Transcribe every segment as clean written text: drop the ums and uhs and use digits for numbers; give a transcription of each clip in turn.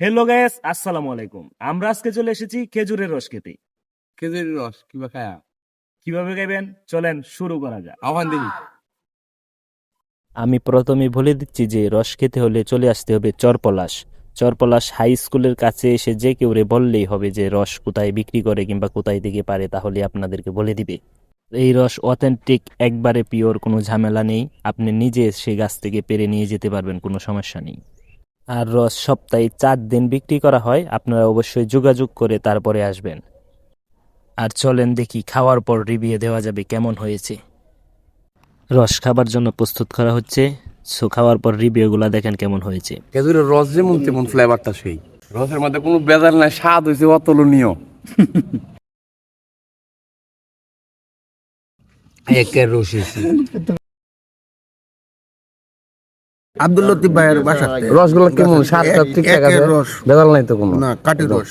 Hello guys, আসসালামু আলাইকুম। আমরা আজকে চলে এসেছি খেজুরের রস খেতে। খেজুরের রস কিবা খায়া কিভাবে খাবেন চলেন শুরু করা যাক। আহ্বান দিবি। আমি প্রথমে বলে দিচ্ছি যে রস খেতে হলে চলে আসতে হবে চরপলাশ। চরপলাশ হাই স্কুলের কাছে এসে যে কেউ বললেই হবে যে রস কোথায় বিক্রি করে কিংবা কোথায় থেকে পারে, তাহলে আপনাদেরকে বলে দিবে। এই রস অথেন্টিক, একবারে পিওর, কোনো ঝামেলা নেই। আপনি নিজে সে গাছ থেকে পেরে নিয়ে যেতে পারবেন, কোনো সমস্যা নেই। আর রস সপ্তাহে 4 দিন বিক্রি করা হয়, আপনারা অবশ্যই যোগাযোগ করে তারপরে আসবেন। আর চলেন দেখি খাওয়ার পর রিভিউ দেওয়া যাবে কেমন হয়েছে। রস খাবার জন্য প্রস্তুত করা হচ্ছে, সো খাওয়ার পর রিভিউগুলো দেখেন কেমন হয়েছে। খেজুরের রস যেমন তেমন ফ্লেভারটা সেই রসের মধ্যে কোনো বেজাল নাই, স্বাদ হয়েছে অতুলনীয়। একের রস এসে আব্দুল লতিফ ভাইয়ের বাসাতে রসগুলো কেমন স্বাদটা ঠিকঠাক আছে? একের রস বেজাল নাই তো কোনো? না, কাটি রস।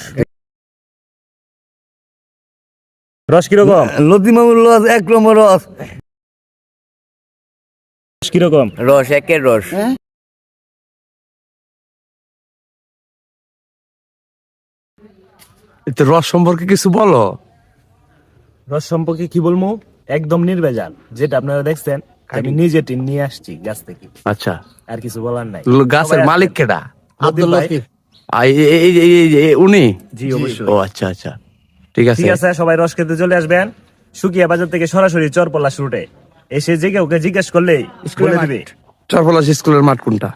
রস কিরকম? লতিমামুর রস এক নম্বর রস। রস কিরকম? রস একের রস। এতে রস সম্পর্কে কিছু বলো। রস সম্পর্কে কি বলবো, একদম নির্ভেজাল, যেটা আপনারা দেখছেন। আমি নিজে টিন নিয়ে আসছি গাছ থেকে, আচ্ছা, আর কিছু বলার নাই। গাছের সবাই মালিক আসবেন। কেডা? আব্দুল লতিফ। উনি? জি, অবশ্যই। ও আচ্ছা আচ্ছা, ঠিক আছে। ঠিক আছে, সবাই রস খেতে চলে আসবেন। সুকিয়া বাজার থেকে সরাসরি চরপলাশ রুটে এসে যে কেউ জিজ্ঞেস করলেই বলে দিবে। চরপলাশ স্কুলের মাঠ কোনটা?